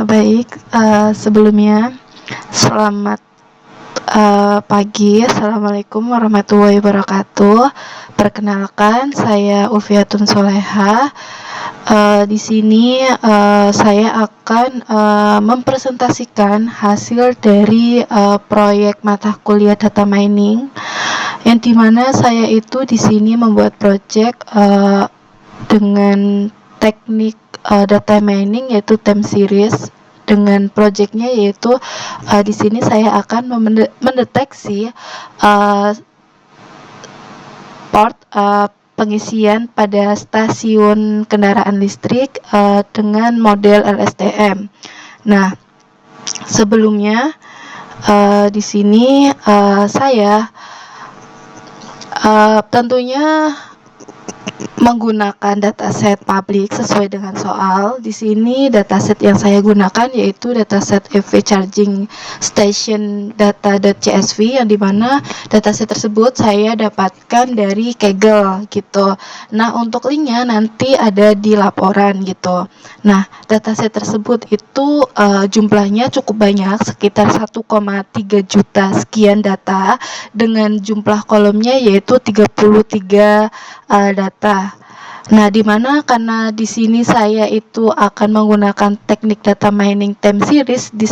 Baik, sebelumnya selamat pagi. Assalamualaikum warahmatullahi wabarakatuh. Perkenalkan, saya Ulfiatun Soleha. Di sini saya akan mempresentasikan hasil dari proyek mata kuliah data mining, yang dimana saya itu di sini membuat proyek dengan teknik data mining yaitu time series. Dengan projectnya yaitu di sini saya akan mendeteksi port pengisian pada stasiun kendaraan listrik dengan model LSTM. Nah, sebelumnya di sini saya tentunya menggunakan dataset publik sesuai dengan soal. Di sini dataset yang saya gunakan yaitu dataset EV Charging Station Data.csv, yang dimana dataset tersebut saya dapatkan dari Kaggle gitu. Nah, untuk linknya nanti ada di laporan gitu. Nah, dataset tersebut itu jumlahnya cukup banyak, sekitar 1,3 juta sekian data dengan jumlah kolomnya yaitu 33 data. Nah, dimana karena di sini saya itu akan menggunakan teknik data mining time series, di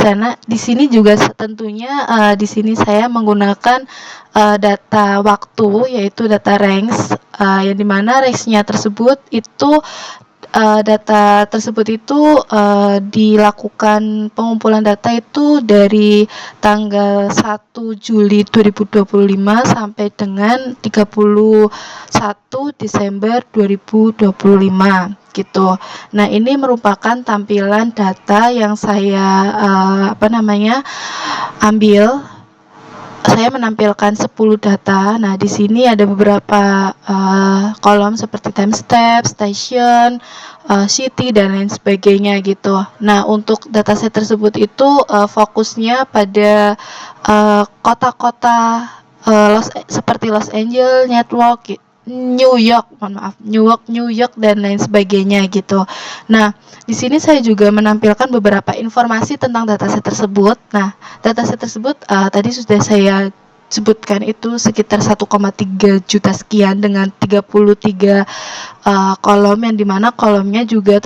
sini juga tentunya di sini saya menggunakan data waktu yaitu data range, yang dimana range-nya tersebut itu data tersebut itu dilakukan pengumpulan data itu dari tanggal 1 Juli 2025 sampai dengan 31 Desember 2025 gitu. Nah, ini merupakan tampilan data yang saya ambil. Saya menampilkan 10 data. Nah, di sini ada beberapa kolom seperti time step, station, city, dan lain sebagainya gitu. Nah, untuk dataset tersebut itu fokusnya pada kota-kota seperti Los Angeles, New York, dan lain sebagainya gitu. Nah, di sini saya juga menampilkan beberapa informasi tentang dataset tersebut. Nah, dataset tersebut tadi sudah saya sebutkan itu sekitar 1,3 juta sekian dengan 33 kolom, yang dimana kolomnya juga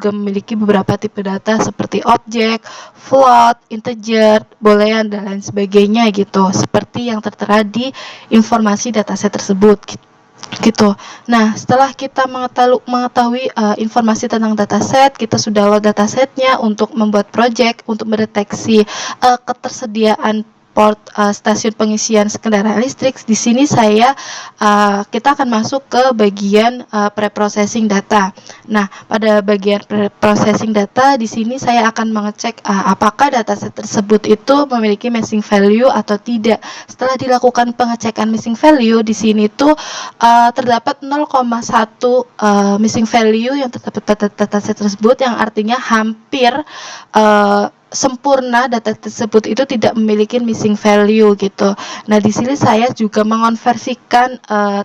memiliki beberapa tipe data seperti objek, float, integer, boolean, dan lain sebagainya gitu, seperti yang tertera di informasi dataset tersebut gitu. Nah, setelah kita mengetahui informasi tentang dataset, kita sudah load datasetnya untuk membuat project untuk mendeteksi ketersediaan port stasiun pengisian kendaraan listrik. Di sini kita akan masuk ke bagian pre-processing data. Nah, pada bagian pre-processing data di sini saya akan mengecek apakah dataset tersebut itu memiliki missing value atau tidak. Setelah dilakukan pengecekan missing value, di sini tuh terdapat 0,1 missing value yang terdapat pada dataset tersebut, yang artinya hampir sempurna data tersebut itu tidak memiliki missing value gitu. Nah, di sini saya juga mengonversikan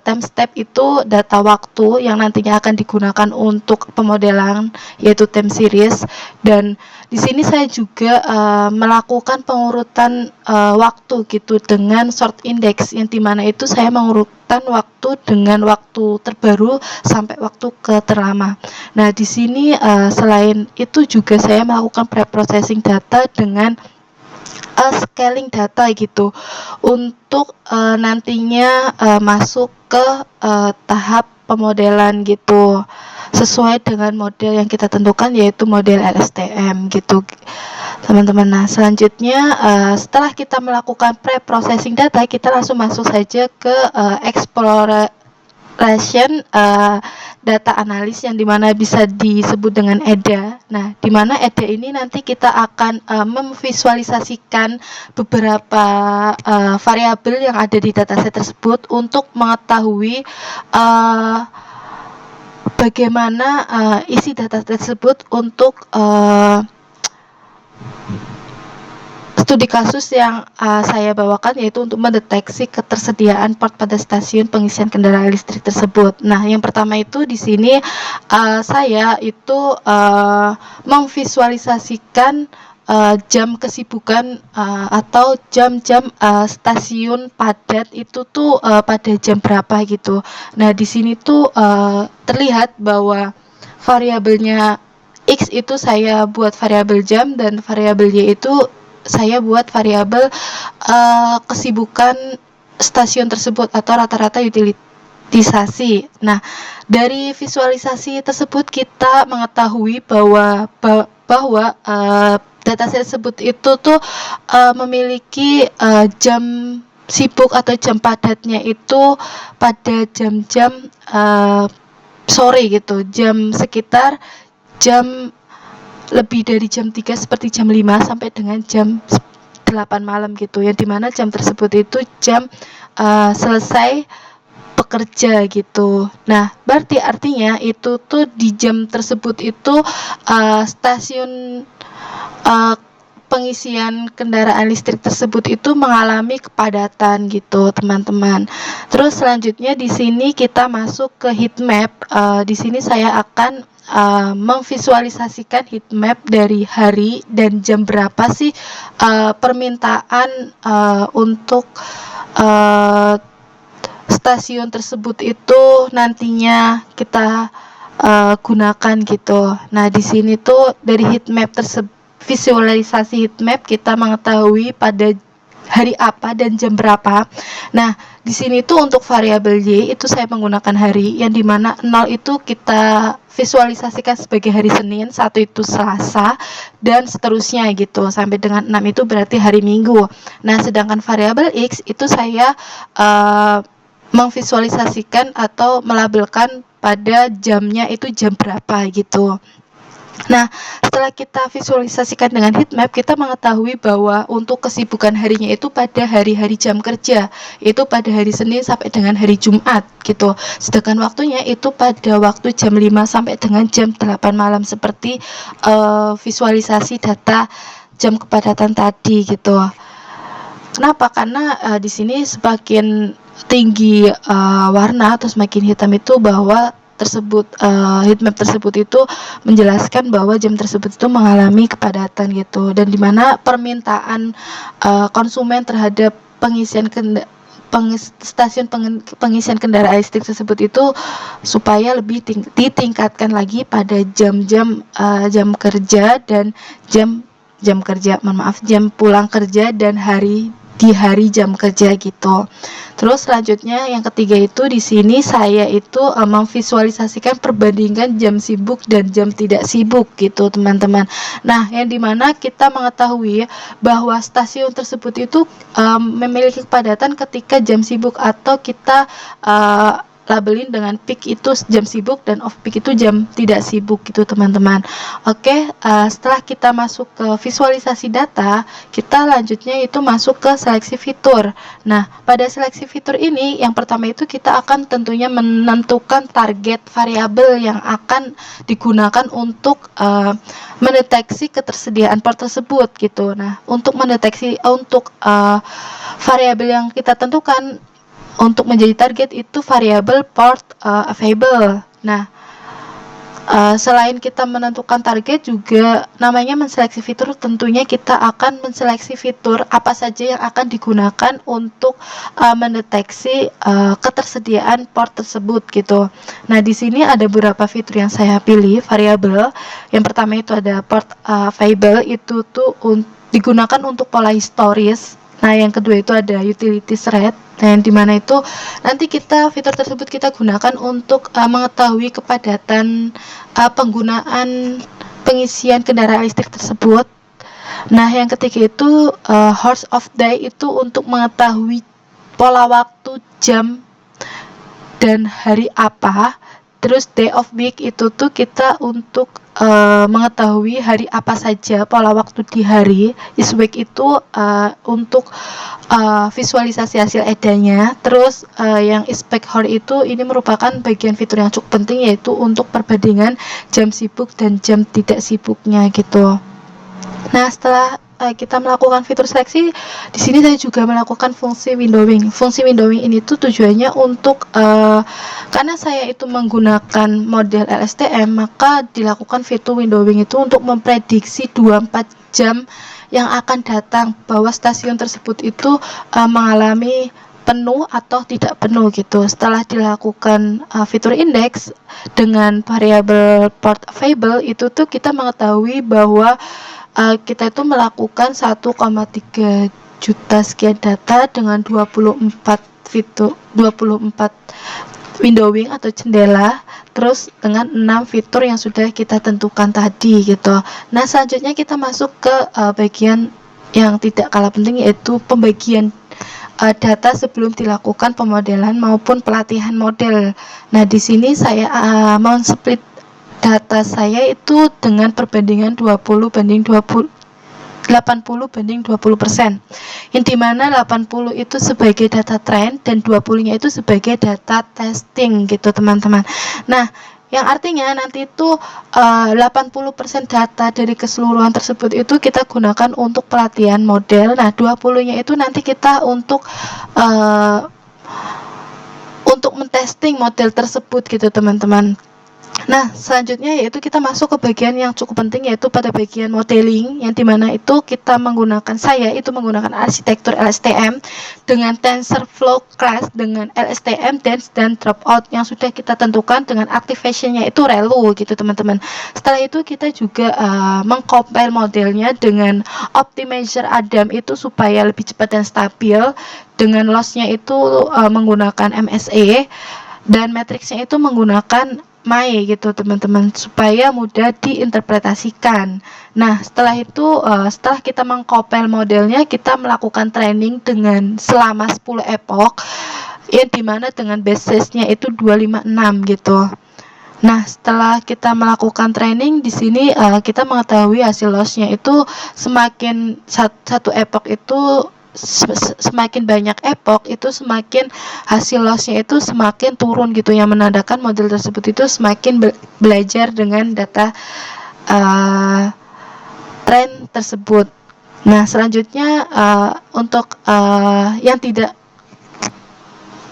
time step itu data waktu yang nantinya akan digunakan untuk pemodelan yaitu time series, dan di sini saya juga melakukan pengurutan waktu gitu dengan sort index, yang dimana itu saya mengurutkan waktu dengan waktu terbaru sampai waktu terlama. Nah, di sini selain itu juga saya melakukan pre-processing data dengan scaling data gitu untuk nantinya masuk ke tahap pemodelan gitu sesuai dengan model yang kita tentukan yaitu model LSTM gitu teman-teman. Nah, selanjutnya setelah kita melakukan pre-processing data, kita langsung masuk saja ke exploration data analis, yang dimana bisa disebut dengan EDA. Nah, dimana EDA ini nanti kita akan memvisualisasikan beberapa variabel yang ada di dataset tersebut untuk mengetahui bagaimana isi data tersebut untuk studi kasus yang saya bawakan yaitu untuk mendeteksi ketersediaan port pada stasiun pengisian kendaraan listrik tersebut. Nah, yang pertama itu di sini saya itu memvisualisasikan jam kesibukan atau jam-jam stasiun padat itu tuh pada jam berapa gitu. Nah, di sini tuh terlihat bahwa variabelnya X itu saya buat variabel jam dan variabel Y itu saya buat variabel kesibukan stasiun tersebut atau rata-rata utilisasi. Nah, dari visualisasi tersebut kita mengetahui bahwa dataset tersebut itu tuh memiliki jam sibuk atau jam padatnya itu pada jam-jam sore gitu, jam sekitar jam lebih dari jam 3 seperti jam 5 sampai dengan jam 8 malam gitu, yang dimana jam tersebut itu jam selesai bekerja gitu. Nah, berarti artinya itu tuh di jam tersebut itu stasiun pengisian kendaraan listrik tersebut itu mengalami kepadatan gitu, teman-teman. Terus selanjutnya di sini kita masuk ke heat map. Di sini saya akan memvisualisasikan heat map dari hari dan jam berapa sih permintaan untuk stasiun tersebut itu nantinya kita gunakan gitu. Nah, di sini tuh dari heat map tersebut, visualisasi heat map, kita mengetahui pada hari apa dan jam berapa. Nah, di sini tuh untuk variabel Y itu saya menggunakan hari, yang dimana 0 itu kita visualisasikan sebagai hari Senin, 1 itu Selasa, dan seterusnya gitu, sampai dengan 6 itu berarti hari Minggu. Nah, sedangkan variabel X itu saya memvisualisasikan atau melabelkan pada jamnya itu jam berapa gitu. Nah, setelah kita visualisasikan dengan heat map, kita mengetahui bahwa untuk kesibukan harinya itu pada hari-hari jam kerja, itu pada hari Senin sampai dengan hari Jumat gitu. Sedangkan waktunya itu pada waktu jam 5 sampai dengan jam 8 malam seperti visualisasi data jam kepadatan tadi gitu. Kenapa? Karena di sini semakin tinggi warna atau semakin hitam itu bahwa heat map tersebut itu menjelaskan bahwa jam tersebut itu mengalami kepadatan gitu, dan dimana permintaan konsumen terhadap stasiun pengisian kendaraan listrik tersebut itu supaya lebih ditingkatkan lagi pada jam-jam jam kerja dan jam pulang kerja dan di hari jam kerja gitu. Terus selanjutnya yang ketiga itu di sini saya itu memvisualisasikan perbandingan jam sibuk dan jam tidak sibuk gitu, teman-teman. Nah, yang dimana kita mengetahui bahwa stasiun tersebut itu memiliki kepadatan ketika jam sibuk, atau kita labelin dengan peak itu jam sibuk dan off peak itu jam tidak sibuk gitu, teman-teman. Oke, setelah kita masuk ke visualisasi data, kita lanjutnya itu masuk ke seleksi fitur. Nah, pada seleksi fitur ini yang pertama itu kita akan tentunya menentukan target variabel yang akan digunakan untuk mendeteksi ketersediaan port tersebut gitu. Nah, untuk variabel yang kita tentukan untuk menjadi target itu variabel port available. Nah, selain kita menentukan target, juga namanya menseleksi fitur, tentunya kita akan menseleksi fitur apa saja yang akan digunakan untuk mendeteksi ketersediaan port tersebut gitu. Nah, di sini ada beberapa fitur yang saya pilih variabel. Yang pertama itu ada port available, itu tuh digunakan untuk pola historis. Nah, yang kedua itu ada utilities rate, yang dimana itu nanti fitur tersebut kita gunakan untuk mengetahui kepadatan penggunaan pengisian kendaraan listrik tersebut. Nah, yang ketiga itu hours of day, itu untuk mengetahui pola waktu jam dan hari apa. Terus day of week itu tuh kita untuk mengetahui hari apa saja pola waktu di hari. Is week itu untuk visualisasi hasil edanya. Terus yang inspect hour itu ini merupakan bagian fitur yang cukup penting, yaitu untuk perbandingan jam sibuk dan jam tidak sibuknya gitu. Nah, setelah kita melakukan fitur seleksi, di sini saya juga melakukan fungsi windowing. Fungsi windowing ini tuh tujuannya untuk karena saya itu menggunakan model LSTM, maka dilakukan fitur windowing itu untuk memprediksi 24 jam yang akan datang bahwa stasiun tersebut itu mengalami penuh atau tidak penuh gitu. Setelah dilakukan fitur indeks dengan variabel port available, itu tuh kita mengetahui bahwa kita itu melakukan 1,3 juta sekian data dengan 24 windowing atau jendela, terus dengan 6 fitur yang sudah kita tentukan tadi gitu. Nah, selanjutnya kita masuk ke bagian yang tidak kalah penting, yaitu pembagian data sebelum dilakukan pemodelan maupun pelatihan model. Nah, di sini saya men-split data saya itu dengan perbandingan 80/20%, yang dimana 80 itu sebagai data trend dan 20-nya itu sebagai data testing gitu teman-teman. Nah, yang artinya nanti itu 80% data dari keseluruhan tersebut itu kita gunakan untuk pelatihan model. Nah, 20-nya itu nanti kita untuk mentesting model tersebut gitu teman-teman. Nah, selanjutnya yaitu kita masuk ke bagian yang cukup penting, yaitu pada bagian modeling, yang dimana itu kita menggunakan menggunakan arsitektur LSTM dengan TensorFlow class dengan LSTM dense dan dropout yang sudah kita tentukan dengan activation-nya itu relu gitu teman-teman. Setelah itu kita juga mengcompile modelnya dengan optimizer Adam itu supaya lebih cepat dan stabil, dengan loss-nya itu menggunakan MSE, dan matriksnya itu menggunakan MAE gitu teman-teman, supaya mudah diinterpretasikan. Nah, setelah itu setelah kita mengcompile modelnya, kita melakukan training dengan selama 10 epoch, yang dimana dengan basisnya itu 256 gitu. Nah, setelah kita melakukan training di sini kita mengetahui hasil loss-nya itu semakin satu epoch itu semakin banyak epoch itu semakin hasil loss-nya itu semakin turun gitu, yang menandakan model tersebut itu semakin belajar dengan data tren tersebut. Nah, selanjutnya untuk yang tidak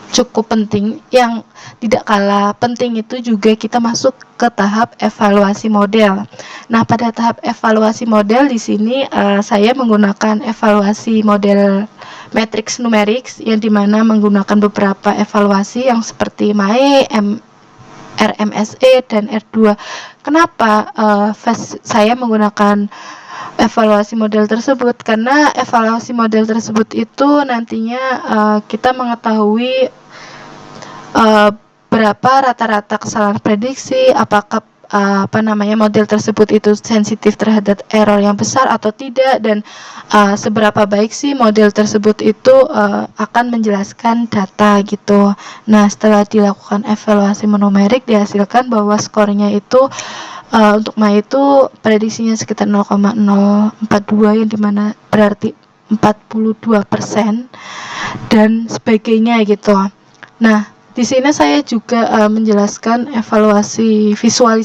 cukup penting, yang tidak kalah penting itu juga kita masuk ke tahap evaluasi model. Nah, pada tahap evaluasi model di sini saya menggunakan evaluasi model matriks numerik, yang dimana menggunakan beberapa evaluasi yang seperti MAE, RMSE, dan R2. Kenapa saya menggunakan evaluasi model tersebut? Karena evaluasi model tersebut itu nantinya kita mengetahui berapa rata-rata kesalahan prediksi, apakah model tersebut itu sensitif terhadap error yang besar atau tidak, dan seberapa baik sih model tersebut itu akan menjelaskan data gitu. Nah, setelah dilakukan evaluasi numerik, dihasilkan bahwa skornya itu untuk MAE itu prediksinya sekitar 0,042, yang dimana berarti 42% dan sebagainya gitu. Nah, di sini saya juga menjelaskan evaluasi visual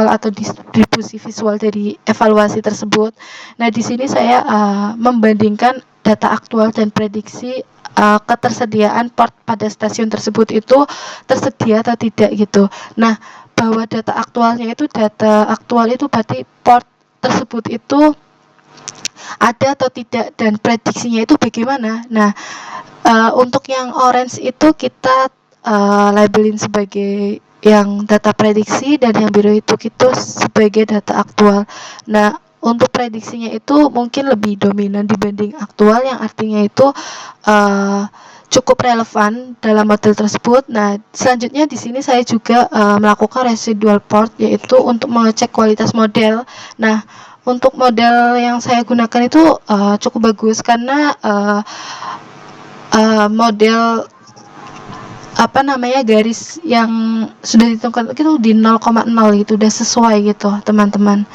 atau distribusi visual dari evaluasi tersebut. Nah, di sini saya membandingkan data aktual dan prediksi ketersediaan port pada stasiun tersebut itu tersedia atau tidak gitu. Nah, bahwa data aktual itu berarti port tersebut itu ada atau tidak, dan prediksinya itu bagaimana. Nah, untuk yang orange itu kita labelin sebagai yang data prediksi, dan yang biru itu kita sebagai data aktual. Nah, untuk prediksinya itu mungkin lebih dominan dibanding aktual, yang artinya itu cukup relevan dalam model tersebut. Nah, selanjutnya di sini saya juga melakukan residual port, yaitu untuk mengecek kualitas model. Nah, untuk model yang saya gunakan itu cukup bagus, karena model garis yang sudah ditentukan itu di 0,0 gitu, udah sesuai gitu teman-teman.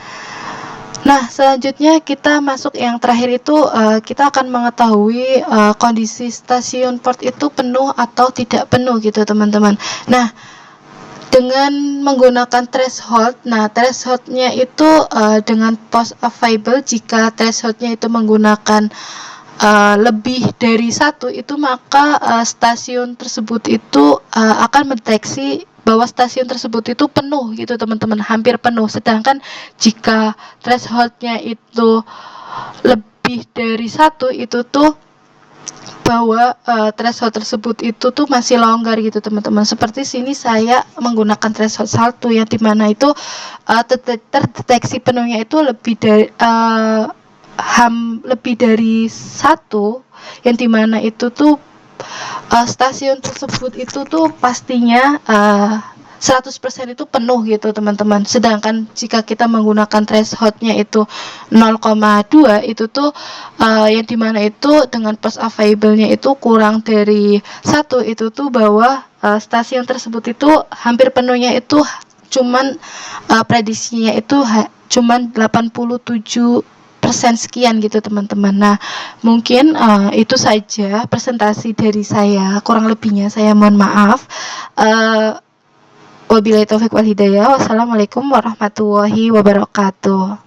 Nah, selanjutnya kita masuk yang terakhir itu kita akan mengetahui kondisi stasiun port itu penuh atau tidak penuh gitu teman-teman. Nah, dengan menggunakan threshold. Nah, thresholdnya itu dengan post available, jika thresholdnya itu menggunakan lebih dari 1 itu, maka stasiun tersebut itu akan mendeteksi bahwa stasiun tersebut itu penuh gitu teman-teman, hampir penuh. Sedangkan jika thresholdnya itu lebih dari 1 itu tuh bahwa threshold tersebut itu tuh masih longgar gitu teman-teman. Seperti sini saya menggunakan threshold 1 yang dimana itu terdeteksi penuhnya itu lebih dari 1, yang dimana itu tuh stasiun tersebut itu tuh pastinya 100% itu penuh gitu teman-teman. Sedangkan jika kita menggunakan thresholdnya itu 0,2 itu tuh yang dimana itu dengan post available-nya itu kurang dari 1 itu tuh bahwa stasiun tersebut itu hampir penuhnya itu cuman prediksinya itu cuman 87% sekian gitu teman-teman. Nah, mungkin itu saja presentasi dari saya, kurang lebihnya saya mohon maaf. Wabillahi taufiq wal hidayah. Wassalamualaikum warahmatullahi wabarakatuh.